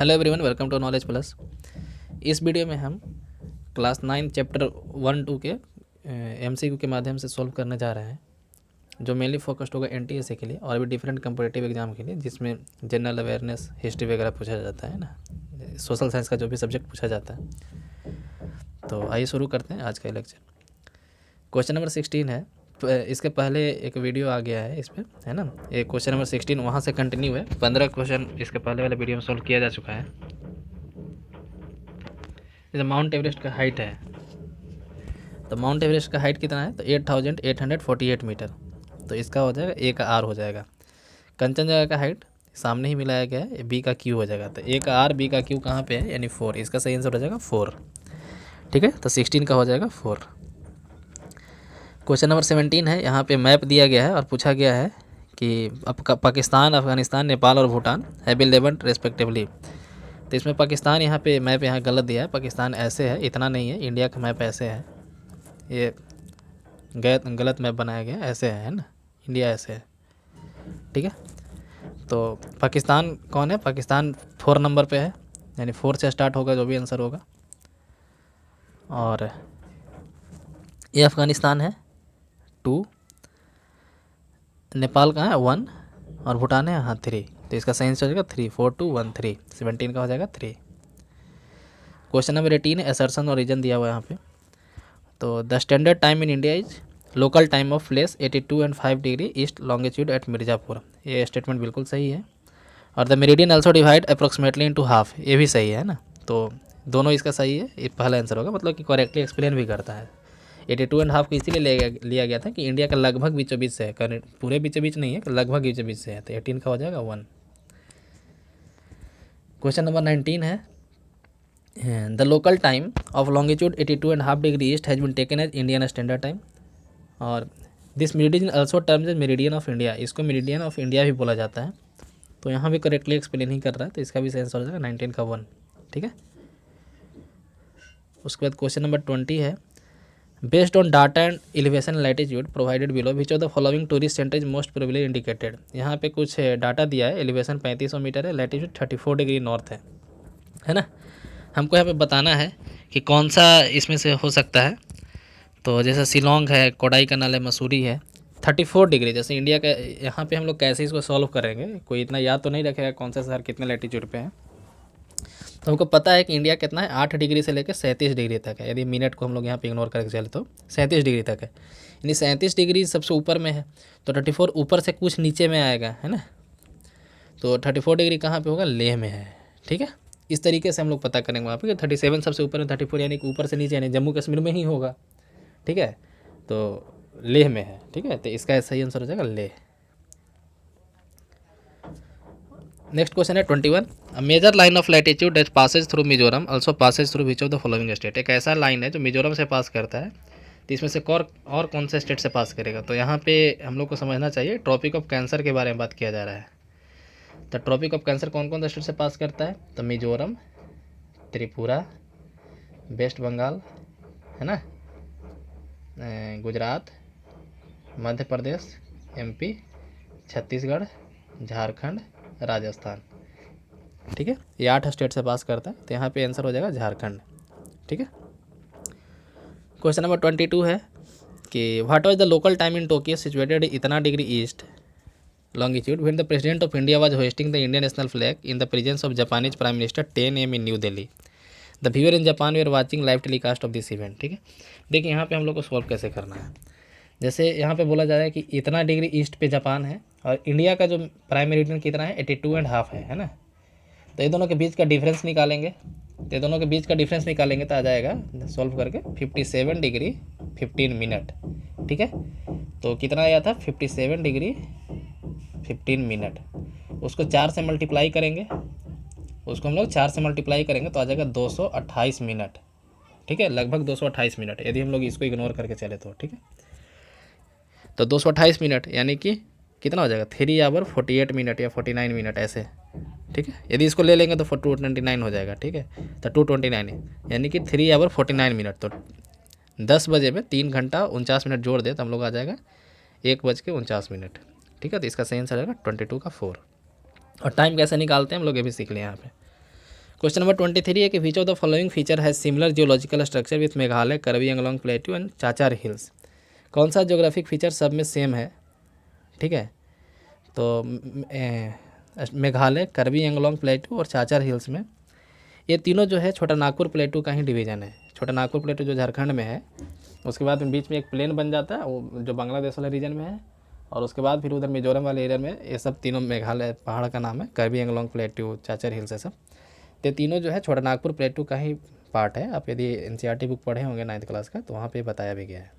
Hello everyone, welcome to Knowledge Plus. इस video में हम क्लास 9 चैप्टर 1-2 के एमसीक्यू के माध्यम से सॉल्व करने जा रहे हैं, जो मेनली फोकस्ड होगा एनटीएसए के लिए और भी डिफरेंट कम्पिटिटिव एग्जाम के लिए, जिसमें जनरल अवेयरनेस, हिस्ट्री वगैरह पूछा जाता है ना, सोशल साइंस का जो भी सब्जेक्ट पूछा जाता है। तो आइए शुरू करते हैं आज का लेक्चर। क्वेश्चन नंबर 16 है। इसके पहले एक वीडियो आ गया है इस पर, है ना। ये क्वेश्चन नंबर 16 वहाँ से कंटिन्यू है। 15 क्वेश्चन इसके पहले वाले वीडियो में सॉल्व किया जा चुका है। जैसे माउंट एवरेस्ट का हाइट है, तो माउंट एवरेस्ट का हाइट कितना है, तो 8848 मीटर। तो इसका हो जाएगा ए का आर हो जाएगा। कंचनजंगा का हाइट सामने ही मिलाया गया है, बी का क्यू हो जाएगा। तो ए का आर, बी का क्यू कहाँ पे है, यानी 4। इसका सही आंसर हो जाएगा 4। ठीक है, तो 16 का हो जाएगा 4। क्वेश्चन नंबर 17 है। यहाँ पे मैप दिया गया है और पूछा गया है कि अब पाकिस्तान, अफगानिस्तान, नेपाल और भूटान है बिल 11 रेस्पेक्टिवली। तो इसमें पाकिस्तान यहाँ पे मैप यहाँ गलत दिया है। पाकिस्तान ऐसे है, इतना नहीं है। इंडिया का मैप ऐसे है, ये गलत मैप बनाया गया, ऐसे है ना, इंडिया ऐसे है। ठीक है, तो पाकिस्तान कौन है, पाकिस्तान 4 नंबर पे है, यानी 4 से स्टार्ट होगा जो भी आंसर होगा। और ये अफ़गानिस्तान है 2, नेपाल का है 1 और भूटान है यहाँ 3। तो इसका सही आंसर हो जाएगा 3, 4, 2, 1, 3। 17 का हो जाएगा 3। क्वेश्चन नंबर 18 है। असर्शन और रीजन दिया हुआ है यहाँ पे। तो the standard time in India is local time of place 82.5 degree east longitude at Mirzapur. ये स्टेटमेंट बिल्कुल सही है। और the meridian also divide approximately into half, ये भी सही है ना। तो दोनों इसका सही है, ये पहला आंसर होगा, मतलब कि करेक्टली एक्सप्लेन भी करता है। 82.5 को इसीलिए लिया गया था कि इंडिया का लगभग बीचों बीच से है, पूरे बीचों बीच नहीं है, लगभग बीचों बीच से है। तो 18 का हो जाएगा 1। क्वेश्चन नंबर 19 है। The local time of longitude 82.5 degree east has been taken as Indian standard time. और this meridian also terms as meridian of India, इसको मेरिडियन ऑफ इंडिया भी बोला जाता है। तो यहाँ भी करेक्टली एक्सप्लेन ही कर रहा है, तो इसका भी सही आंसर हो जाएगा 19 का 1। ठीक है, उसके बाद क्वेश्चन नंबर 20 है। Based on data and elevation latitude provided below which of the following tourist centre is most probably indicated. यहाँ पे कुछ डाटा दिया है। एलिवेशन 3500 मीटर है, लैटिट्यूड 34 डिग्री नॉर्थ है ना। हमको यहाँ पे बताना है कि कौन सा इसमें से हो सकता है। तो जैसे शिलोंग है, कोडाई कनाल है, मसूरी है। 34 डिग्री जैसे इंडिया का, यहाँ पे हम लोग कैसे इसको सॉल्व करेंगे, कोई इतना याद तो नहीं रखेगा कौन सा शहर कितने लैटिट्यूड पे है। तो हमको पता है कि इंडिया कितना है, 8 डिग्री से लेकर 37 डिग्री तक है। यदि मिनट को हम लोग यहाँ पे इग्नोर करके चले तो 37 डिग्री तक है, यानी 37 डिग्री सबसे ऊपर में है। तो 34 ऊपर से कुछ नीचे में आएगा, है ना। तो 34 डिग्री कहाँ पे होगा, लेह में है। ठीक है, इस तरीके से हम लोग पता करेंगे वहाँ पे कि 37 सबसे ऊपर में, 34 यानी कि ऊपर से नीचे, यानी जम्मू कश्मीर में ही होगा। ठीक है, तो लेह में है। ठीक है, तो इसका सही आंसर हो जाएगा लेह। नेक्स्ट क्वेश्चन है 21। A major line of latitude that passes through Mizoram also passes through which of the following state. एक ऐसा लाइन है जो मिजोरम से पास करता है, तो इसमें से और कौन से स्टेट से पास करेगा। तो यहाँ पे हम लोग को समझना चाहिए, ट्रॉपिक ऑफ कैंसर के बारे में बात किया जा रहा है। तो ट्रॉपिक ऑफ कैंसर कौन कौन से स्टेट से पास करता है, तो मिजोरम, त्रिपुरा, वेस्ट बंगाल, है ना, गुजरात, मध्य प्रदेश, एमपी, छत्तीसगढ़, झारखंड, राजस्थान। ठीक है, ये 8 स्टेट से पास करता है, तो यहाँ पे आंसर हो जाएगा झारखंड। ठीक है, क्वेश्चन नंबर 22 है कि what was the local time in Tokyo situated इतना degree east longitude when the president of India was hosting the Indian national flag in the presence of Japanese prime minister 10 AM in New Delhi. The viewer in Japan we are watching live telecast of this event. ठीक है, देखिए यहाँ पे हम लोग को solve कैसे करना है। जैसे यहाँ पे बोला जा रहा है कि इतना डिग्री ईस्ट पे जापान है और इंडिया का जो प्राइम मेरिडियन कितना है, 82.5 है ना। तो ये दोनों के बीच का डिफरेंस निकालेंगे। तो ये दोनों के बीच का डिफरेंस निकालेंगे तो आ जाएगा सॉल्व करके 57 डिग्री 15 मिनट। ठीक है, तो कितना आया था, 57 डिग्री 15 मिनट। उसको 4 से मल्टीप्लाई करेंगे, उसको हम लोग 4 से मल्टीप्लाई करेंगे तो आ जाएगा 228 मिनट। ठीक है, लगभग 228 मिनट यदि हम लोग इसको इग्नोर करके चले तो। ठीक है, तो 228 मिनट यानी कि कितना हो जाएगा, 3 आवर 48 मिनट या 49 मिनट ऐसे। ठीक है, यदि इसको ले लेंगे तो 229 हो जाएगा। ठीक है, तो 229 यानी कि 3 आवर 49 मिनट। तो 10 बजे में 3 घंटा 49 मिनट जोड़ दे तो हम लोग आ जाएगा 1:49। ठीक है, तो इसका सही आंसर आएगा 22 का 4। और टाइम कैसे निकालते हैं हम लोग ये भी सीख लें यहाँ पे। क्वेश्चन नंबर 23 है कि which of the following feature has similar geological structure with Meghalaya, Karbi Anglong plateau and चाचार हिल्स। कौन सा ज्योग्राफिक फीचर सब में सेम है, ठीक है। तो मेघालय, कार्बी एंगलोंग प्लेट्यू और चाचार हिल्स में ये तीनों जो है छोटा नागपुर प्लेटू का ही डिवीजन है। छोटा नागपुर प्लेटू जो झारखंड में है, उसके बाद बीच में एक प्लेन बन जाता है वो जो बांग्लादेश वाले रीजन में है, और उसके बाद फिर उधर मिजोरम वाले एरिया में ये सब तीनों मेघालय पहाड़ का नाम है, कार्बी एंगलोंग प्लेटू, चाचर हिल्स है सब। तो तीनों जो है छोटा नागपुर प्लेटू का ही पार्ट है। आप यदि एनसीईआरटी बुक पढ़े होंगे 9th क्लास का तो वहाँ पे बताया भी गया है।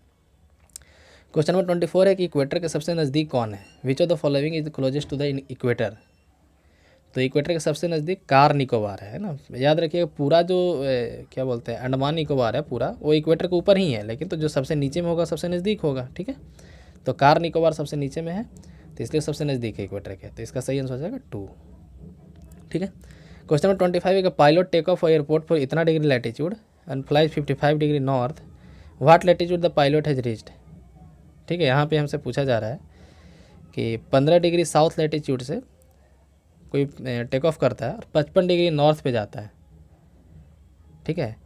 क्वेश्चन नंबर 24 है कि इक्वेटर के सबसे नज़दीक कौन है। Which of the following is closest to the equator. तो इक्वेटर के सबसे नज़दीक कार निकोबार है ना। याद रखिए पूरा जो क्या बोलते हैं अंडमान निकोबार है पूरा, वो इक्वेटर के ऊपर ही है, लेकिन तो जो सबसे नीचे में होगा सबसे नज़दीक होगा, ठीक है। तो कार निकोबार सबसे नीचे में है तो इसलिए सबसे नज़दीक है इक्वेटर के, तो इसका सही आंसर हो जाएगा 2, ठीक है। क्वेश्चन नंबर 25 है कि pilot take off airport for इतना degree latitude and flies 55 degree north, what latitude the pilot has reached. ठीक है, यहाँ पे हमसे पूछा जा रहा है कि 15 डिग्री साउथ लैटिट्यूड से कोई टेक ऑफ करता है और 55 डिग्री नॉर्थ पे जाता है, ठीक है।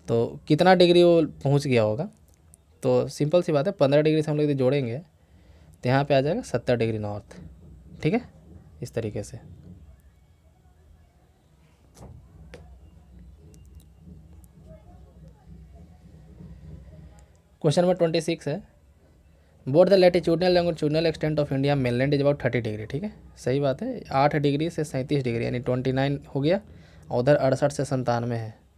तो कितना डिग्री वो पहुँच गया होगा। तो सिंपल सी बात है, 15 डिग्री से हम लोग यदि जोड़ेंगे तो यहाँ पे आ जाएगा 70 डिग्री नॉर्थ, ठीक है, इस तरीके से। क्वेश्चन नंबर 26 है both the latitudinal longitudinal extent of India mainland is about 30 degree, ठीक है, सही बात है। 8 डिग्री से 37 डिग्री यानी 29 हो गया, और उधर 68 से 97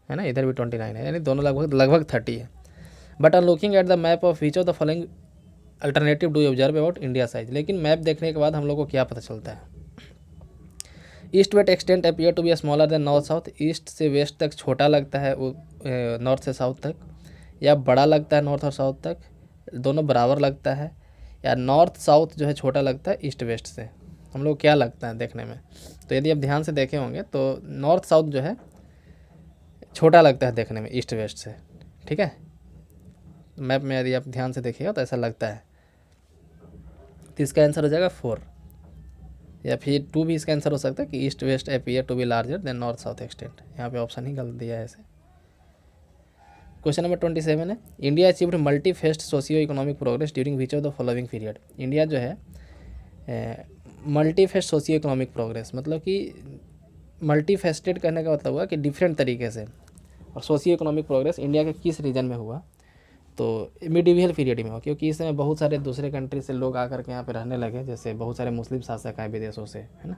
है ना, इधर भी 29 है, यानी दोनों लगभग 30 है। But are looking at the map of which of the following alternative do observe about India size. लेकिन मैप देखने के बाद हम लोग को क्या पता चलता है, east west extent appear to be smaller than north south. East से वेस्ट तक छोटा लगता है वो नॉर्थ से साउथ तक, या बड़ा लगता है नॉर्थ और साउथ तक, दोनों बराबर लगता है, या नॉर्थ साउथ जो है छोटा लगता है ईस्ट वेस्ट से। हम लोग क्या लगता है देखने में, तो यदि आप ध्यान से देखे होंगे तो नॉर्थ साउथ जो है छोटा लगता है देखने में ईस्ट वेस्ट से, ठीक है। मैप में यदि आप ध्यान से देखिएगा तो ऐसा लगता है, तो इसका आंसर हो जाएगा 4, या फिर 2 भी इसका आंसर हो सकता है कि east west appear to be larger than north south extent. यहाँ पे ऑप्शन ही गलत दिया है ऐसे। क्वेश्चन नंबर 27 है India achieved multi fest socio economic progress during which of the following period. India जो है multi fest socio economic progress, मतलब कि मल्टी फेस्टेड कहने का मतलब हुआ कि डिफरेंट तरीके से, और सोशियो इकोनॉमिक प्रोग्रेस इंडिया के किस रीजन में हुआ, तो मिडिवियल पीरियड में हो, क्योंकि इस समय बहुत सारे दूसरे कंट्री से लोग आकर के यहाँ पे रहने लगे, जैसे बहुत सारे मुस्लिम शासक आए विदेशों से, है ना।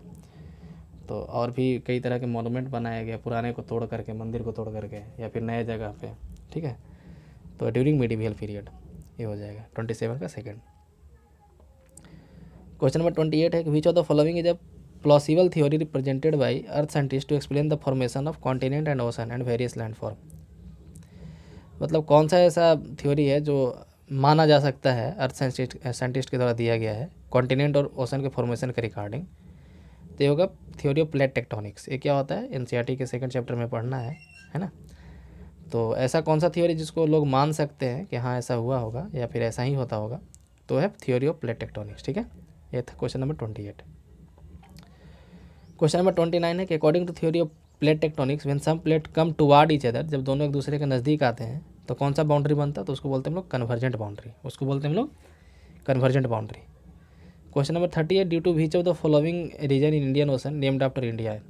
तो और भी कई तरह के मोनूमेंट बनाए गए पुराने को तोड़ करके, मंदिर को तोड़ करके, या फिर नए जगह पे, ठीक है। तो ड्यूरिंग मिडिवियल पीरियड ये हो जाएगा 27 का सेकंड। क्वेश्चन नंबर 28 है कि which of the following is a plausible theory represented by earth scientist to explain the formation of continent and ocean and various landform. मतलब कौन सा ऐसा थ्योरी है जो माना जा सकता है अर्थ साइंटिस्ट के द्वारा दिया गया है कॉन्टिनेंट और ओशन के फॉर्मेशन के रिगार्डिंग। तो ये होगा थ्योरी ऑफ प्लेट टेक्टोनिक्स। ये क्या होता है एनसीईआरटी के सेकंड चैप्टर में पढ़ना है ना। तो ऐसा कौन सा थ्योरी जिसको लोग मान सकते हैं कि हाँ ऐसा हुआ होगा या फिर ऐसा ही होता होगा, तो है थ्योरी ऑफ प्लेट टेक्टोनिक्स, ठीक है। ये था क्वेश्चन नंबर 28। क्वेश्चन नंबर 29 है कि according to theory of plate tectonics when some plate come toward each other, जब दोनों एक दूसरे के नज़दीक आते हैं तो कौन सा बाउंड्री बनता है, तो उसको बोलते हैं हम लोग कन्वर्जेंट बाउंड्री, उसको बोलते हैं हम लोग कन्वर्जेंट बाउंड्री। क्वेश्चन नंबर 30 है due to which of the following reason in Indian ocean named after India है।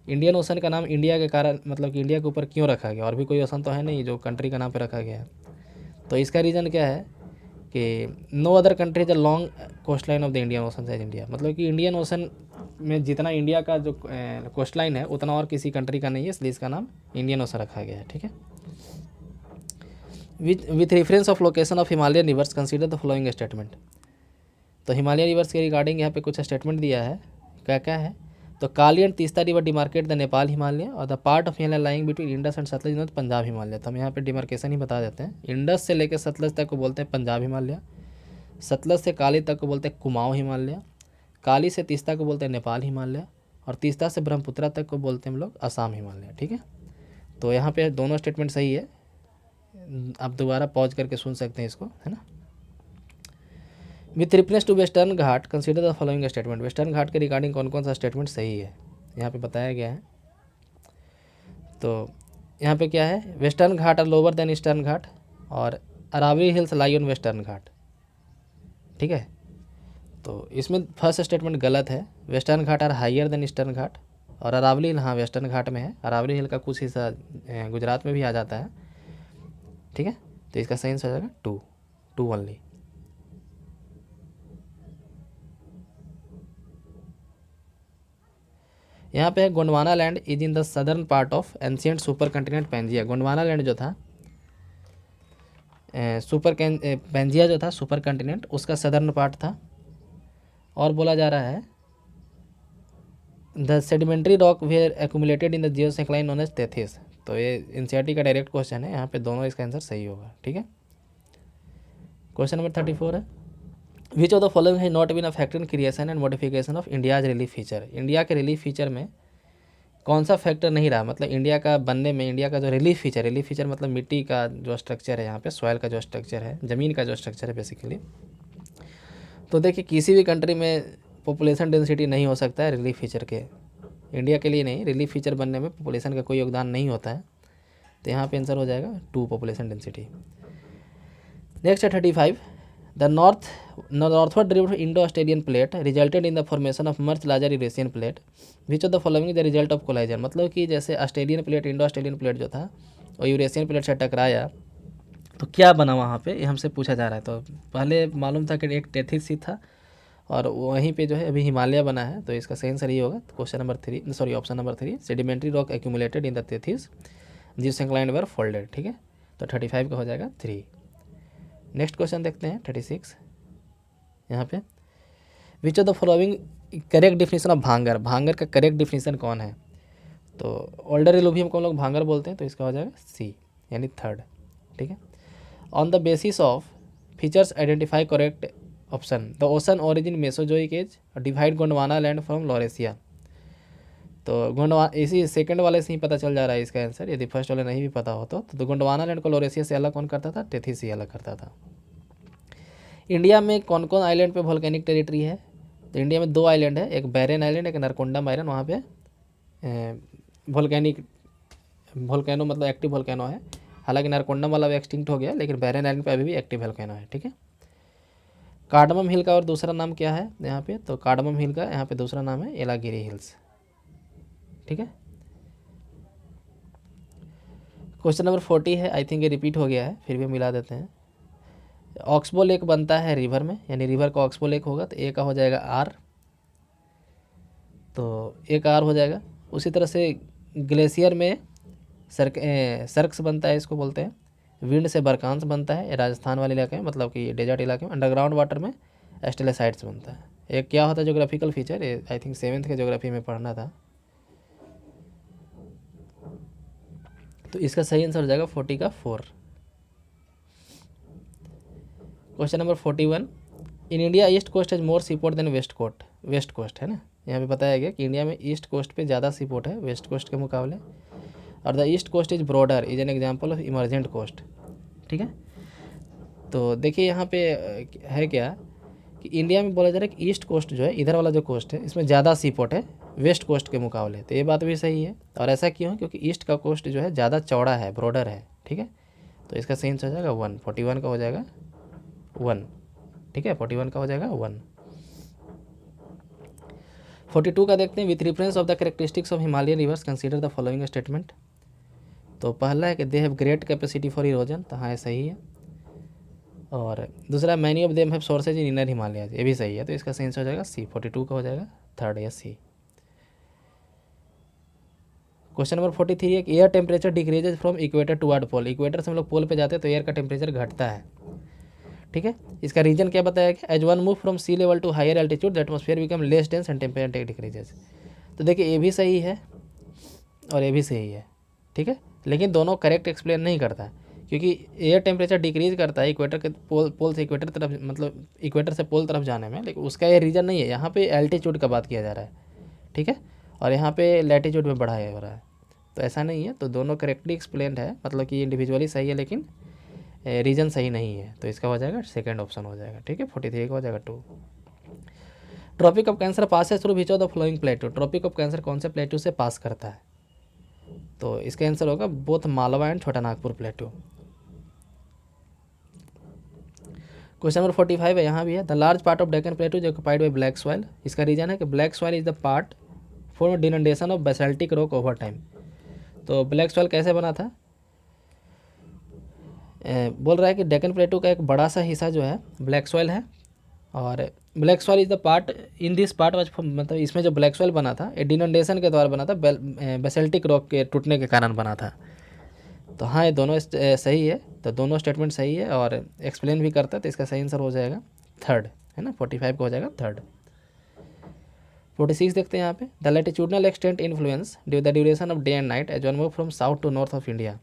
इंडियन ओशन का नाम इंडिया के कारण, मतलब कि इंडिया के ऊपर क्यों रखा गया, और भी कोई ओशन तो है नहीं जो कंट्री का नाम पे रखा गया है। तो इसका रीज़न क्या है कि no other country is a long coast line of the Indian ocean as India, मतलब कि इंडियन ओशन में जितना इंडिया का जो कोस्ट लाइन है उतना और किसी कंट्री का नहीं है, इसलिए इसका नाम इंडियन ओशन रखा गया है, ठीक है। With reference of location of Himalayan reverse consider the following statement. तो हिमालयन रिवर्स के रिगार्डिंग यहाँ पे कुछ स्टेटमेंट दिया है, क्या क्या है। तो Kali and Teesta river demarcate the Nepal Himalaya और the part of Himalaya lying between Indus and Sutlej not Punjab Himalaya. तो हम यहाँ पे डिमार्केशन ही बता देते हैं। इंडस से लेकर सतलज तक को बोलते हैं पंजाब हिमालय, सतलज से काली तक को बोलते हैं कुमाऊं हिमालय, काली से तीस्ता को बोलते हैं नेपाल हिमालय, और तीस्ता से ब्रह्मपुत्रा तक को बोलते हैं हम लोग असम हिमालय, ठीक है। तो यहाँ पे दोनों स्टेटमेंट सही है, आप दोबारा पॉज करके सुन सकते हैं इसको, है ना। With reference to western ghat consider the following statement. Western ghat के रिगार्डिंग कौन कौन सा स्टेटमेंट सही है यहाँ पे बताया गया है। तो यहाँ पे क्या है, western ghat are lower than eastern ghat और Aravalli hills lie on western ghat. ठीक है, तो इसमें फर्स्ट स्टेटमेंट गलत है। Western ghat are higher than eastern ghat और अरावली हिल, हाँ वेस्टर्न घाट में है, अरावली हिल का कुछ हिस्सा गुजरात में भी आ जाता है। ठीक है, तो इसका सही आंसर हो जाएगा टू, टू ओनली। यहाँ पे है Gondwana land is in the southern part of ancient super continent Pangaea. Gondwana land जो था पेंजिया जो था सुपर कंटिनेंट, उसका सदर्न पार्ट था। और बोला जा रहा है the sedimentary rock were accumulated in the geosyncline known as Tethys. तो ये एनसीईआरटी का डायरेक्ट क्वेश्चन है, यहाँ पे दोनों इसका आंसर सही होगा। ठीक है, क्वेश्चन नंबर 34 है, विच ऑफ द फॉलोइंग है not been a factor in creation and modification of India's relief feature. India के रिलीफ फीचर में कौन सा फैक्टर नहीं रहा, मतलब इंडिया का बनने में, इंडिया का जो रिलीफ फीचर मतलब मिट्टी का जो स्ट्रक्चर है, यहाँ पे सॉइल का जो स्ट्रक्चर है, ज़मीन का जो स्ट्रक्चर है बेसिकली। तो देखिए किसी भी कंट्री में पॉपुलेशन डेंसिटी नहीं हो सकता है रिलीफ फीचर के, इंडिया के लिए नहीं, रिलीफ फीचर बनने में पॉपुलेशन का कोई योगदान नहीं होता है। तो यहाँ पे आंसर हो जाएगा टू, पॉपुलेशन डेंसिटी। नेक्स्ट है 35, the northward drift Indo Australian plate resulted in the formation of much larger Eurasian plate, which of the following the result of collision. मतलब कि जैसे Australian plate, Indo Australian plate जो था वो Eurasian plate से टकराया तो क्या बना वहाँ पे, ये हमसे पूछा जा रहा है। तो पहले मालूम था कि एक टेथिस ही था और वहीं पे जो है अभी हिमालय बना है। तो इसका सही आंसर ये होगा question number 3, sorry option number 3, sedimentary rock accumulated in the Tethys geosyncline were folded. ठीक है, तो 35 का हो जाएगा 3। नेक्स्ट क्वेश्चन देखते हैं 36। यहाँ पे विच of the following correct definition of भांगर। भांगर का करेक्ट डिफिनीशन कौन है, तो ओल्डर एलुवियम को हम लोग भांगर बोलते हैं, तो इसका हो जाएगा सी, यानी थर्ड। ठीक है, on the basis of features identify correct option, the ocean origin Mesozoic age divide Gondwana land from Laurasia. तो गोंडवा इसी सेकंड वाले से ही पता चल जा रहा है इसका आंसर, यदि फर्स्ट वाले नहीं भी पता हो तो गोंडवाना लैंड को लॉरेशिया से अलग कौन करता था, टेथिस से अलग करता था। इंडिया में कौन कौन आइलैंड पे वोल्केनिक टेरिटरी है, तो इंडिया में 2 आइलैंड है, एक बैरन आइलैंड, एक नरकोंडम आइलैंड। वहाँ पे वोल्केनो मतलब एक्टिव वोल्केनो है, हालांकि नरकोंडम वाला भी एक्सटिंक्ट हो गया, लेकिन बैरन आइलैंड पे अभी भी एक्टिव वोल्केनो है। ठीक है, कार्डमम हिल का और दूसरा नाम क्या है यहाँ पे, तो कार्डमम हिल का यहाँ पे दूसरा नाम है येलागिरी हिल्स। ठीक है, क्वेश्चन नंबर 40 है, आई थिंक ये रिपीट हो गया है, फिर भी मिला देते हैं। ऑक्सबो लेक बनता है रिवर में, यानी रिवर का ऑक्सबो लेक होगा, तो ए का हो जाएगा आर, तो ए का आर हो जाएगा। उसी तरह से ग्लेशियर में सर्क्स बनता है, इसको बोलते हैं। विंड से बरकांस बनता है राजस्थान वाले इलाके में, मतलब कि डेजर्ट इलाके में। अंडरग्राउंड वाटर में स्टेलेसाइट्स बनता है। एक क्या होता है geographical feature, I think 7th के जोग्राफी में पढ़ना था। तो इसका सही आंसर हो जाएगा 40 का 4। Question number 41, in India east coast has more sea port than west coast है ना। यहाँ पे बताया गया कि इंडिया में ईस्ट कोस्ट पे ज़्यादा सी पोर्ट है वेस्ट कोस्ट के मुकाबले, और the east coast is broader is an example of emergent coast. ठीक है, तो देखिए यहाँ पे है क्या कि इंडिया में बोला जा रहा है कि ईस्ट कोस्ट जो है, इधर वाला जो कोस्ट है, इसमें ज़्यादा सी पोर्ट है वेस्ट कोस्ट के मुकाबले। तो ये बात भी सही है, और ऐसा क्यों है, क्योंकि ईस्ट का कोस्ट जो है ज़्यादा चौड़ा है, ब्रॉडर है। ठीक है, तो इसका सही आंसर हो जाएगा 1, 41 का हो जाएगा 1। ठीक है, 41 का हो जाएगा 1। 42 का देखते हैं, with reference of the characteristics of Himalayan reverse consider the following statement. तो पहला है कि they have great capacity for erosion, तो हाँ ये सही है। और दूसरा many of them have sources in inner Himalaya, ये भी सही है। तो इसका सही आंसर हो जाएगा सी, 42 का हो जाएगा थर्ड या सी। क्वेश्चन नंबर 43 है कि air temperature decreases from equator toward pole. Equator से हम लोग पोल पे जाते हैं तो एयर का टेम्परेचर घटता है। ठीक है, इसका रीजन क्या बताया गया, as one move from sea level to higher altitude the atmosphere become less dense and temperature decreases. तो देखिए ये भी सही है और ये भी सही है। ठीक है, लेकिन दोनों करेक्ट एक्सप्लेन नहीं करता है, क्योंकि एयर टेम्परेचर डिक्रीज करता है इक्वेटर के पोल से इक्वेटर तरफ, मतलब इक्वेटर से पोल तरफ जाने में, लेकिन उसका ये रीज़न नहीं है। यहाँ पे एल्टीट्यूड का बात किया जा रहा है। ठीक है, और यहाँ पे लैटीट्यूड में बढ़ाया हो रहा है, तो ऐसा नहीं है। तो दोनों करेक्टली एक्सप्लेन्ड है, मतलब कि इंडिविजुअली सही है लेकिन रीज़न सही नहीं है। तो इसका हो जाएगा सेकंड ऑप्शन हो जाएगा। ठीक है, 43 का हो जाएगा 2। ट्रॉपिक ऑफ कैंसर पास है through which of the following plateau. Tropic of cancer कौन से प्लेटू से पास करता है, तो इसका आंसर होगा बोथ मालवा एंड छोटा नागपुर प्लेटू। क्वेश्चन नंबर 45 है, यहाँ भी है, the large part of Deccan plateau is occupied by black soil. इसका रीजन है कि black soil is the part for denudation of basaltic rock over time. तो ब्लैक सॉइल कैसे बना था, बोल रहा है कि डेक्कन प्लेटू का एक बड़ा सा हिस्सा जो है ब्लैक सॉइल है, और black soil is the part in this part was, मतलब इसमें जो ब्लैक सॉइल बना था डिनोडेशन के द्वारा बना था, बेसाल्टिक रॉक के टूटने के कारण बना था। तो हाँ, ये दोनों सही है, तो दोनों स्टेटमेंट सही है और एक्सप्लेन भी करता है, तो इसका सही आंसर हो जाएगा थर्ड, है ना, 45 का हो जाएगा थर्ड। 46 देखते हैं यहाँ पे, the latitudinal extent influence due the duration of day and night as one move from south to north of India.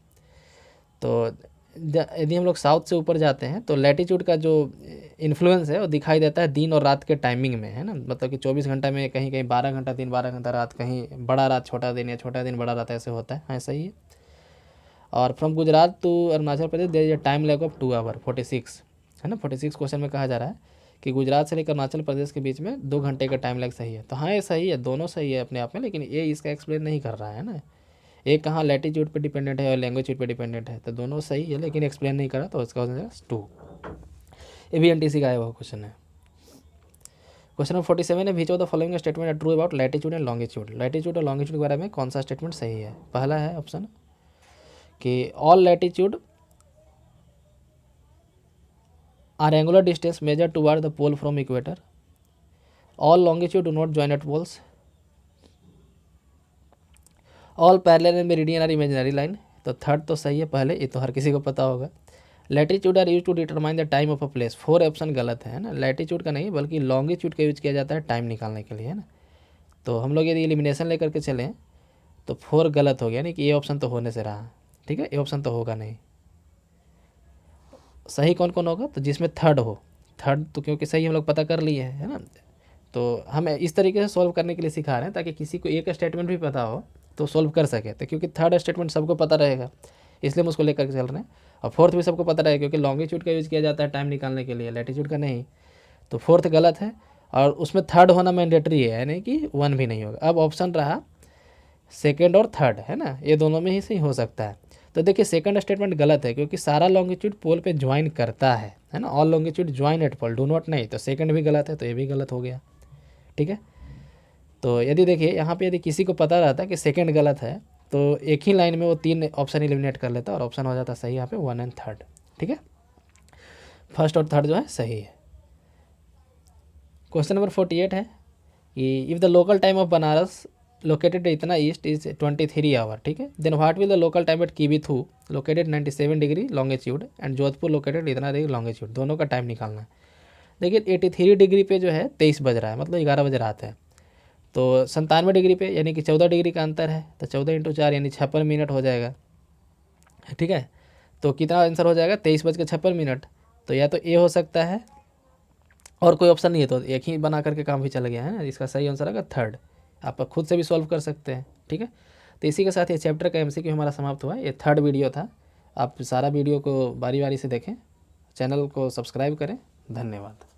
तो यदि हम लोग साउथ से ऊपर जाते हैं तो लैटिट्यूड का जो इन्फ्लुएंस है वो दिखाई देता है दिन और रात के टाइमिंग में, है ना, मतलब कि 24 घंटा में कहीं कहीं 12 घंटा दिन 12 घंटा रात, कहीं बड़ा रात छोटा दिन या छोटा दिन बड़ा रात, ऐसे होता है। हाँ, सही है। और from Gujarat to Arunachal Pradesh there is a time lag of 2 hour, 46, है ना, 46 क्वेश्चन में कहा जा रहा है कि गुजरात से लेकर अरुणाचल प्रदेश के बीच में 2 घंटे का टाइम लैग सही है। तो हाँ, ये सही है, दोनों सही है अपने आप में, लेकिन ये इसका एक्सप्लेन नहीं कर रहा है ना, एक कहाँ लैटिट्यूड पे डिपेंडेंट है और लैंग्वेज पे डिपेंडेंट है, तो दोनों सही है लेकिन एक्सप्लेन नहीं करा, तो इसका हो जाएगा 2। ये भी एनटीसी का आया हुआ क्वेश्चन है। क्वेश्चन नंबर 47 है, which of the following statement are true about latitude and longitude. Latitude और लॉन्गिट्यूड के बारे में कौन सा स्टेटमेंट सही है। पहला है ऑप्शन कि all latitude are angular distance measure toward the pole from equator, all longitude do not join at poles, all parallel and meridian are imaginary line. तो थर्ड तो सही है पहले, ये तो हर किसी को पता होगा। Latitude are use to determine the time of a place, 4 option गलत है ना, लैटिट्यूड का नहीं बल्कि लॉन्गिट्यूड का यूज किया जाता है टाइम निकालने के लिए, है ना। तो हम लोग यदि एलिमिनेशन लेकर के चलें तो 4 गलत हो गया, नहीं कि ये ऑप्शन तो होने से रहा, ठीक है, ये ऑप्शन तो होगा नहीं। सही कौन कौन होगा, तो जिसमें थर्ड हो, थर्ड तो क्योंकि सही हम लोग पता कर लिए हैं, है ना। तो हम इस तरीके से सॉल्व करने के लिए सिखा रहे हैं ताकि किसी को एक स्टेटमेंट भी पता हो तो सॉल्व कर सके, तो क्योंकि थर्ड स्टेटमेंट सबको पता रहेगा इसलिए हम उसको लेकर के चल रहे हैं, और फोर्थ भी सबको पता रहेगा क्योंकि लॉन्गिट्यूड का यूज़ किया जाता है टाइम निकालने के लिए, लैटिट्यूड का नहीं। तो फोर्थ गलत है और उसमें थर्ड होना मैंडेटरी है, यानी कि 1 भी नहीं होगा। अब ऑप्शन रहा सेकेंड और थर्ड, है ना, ये दोनों में ही सही हो सकता है। तो देखिए सेकंड स्टेटमेंट गलत है क्योंकि सारा लॉन्गिट्यूड पोल पे ज्वाइन करता है ना, all longitude join at pole do not नहीं, तो सेकंड भी गलत है, तो ये भी गलत हो गया, ठीक है। तो यदि देखिए यहाँ पे यदि किसी को पता रहता कि सेकंड गलत है तो एक ही लाइन में वो 3 ऑप्शन एलिमिनेट कर लेता और ऑप्शन हो जाता सही यहाँ पे 1 एंड थर्ड, ठीक है। फर्स्ट और थर्ड जो है सही है। क्वेश्चन नंबर 48 है कि if the local time of Banaras located इतना ईस्ट इज 23 आवर, ठीक है, then what will the local time at Kibithu located 97 degree longitude and Jodhpur located इतना डिग्री लॉन्गिट्यूड, दोनों का टाइम निकालना है। देखिए 83 डिग्री पे जो है 23 बज रहा है, मतलब 11 बजे रात है, तो 97 डिग्री पे यानी कि 14 डिग्री का अंतर है, तो 14 × 4 यानी 56 मिनट हो जाएगा, ठीक है। तो कितना आंसर हो जाएगा 23:56। तो या तो ए हो सकता है और कोई ऑप्शन नहीं है, तो एक ही बना करके काम भी चल गया है ना, इसका सही आंसर आएगा थर्ड। आप खुद से भी सॉल्व कर सकते हैं, ठीक है। तो इसी के साथ ये चैप्टर का MCQ हमारा समाप्त हुआ। ये थर्ड वीडियो था, आप सारा वीडियो को बारी बारी से देखें, चैनल को सब्सक्राइब करें। धन्यवाद।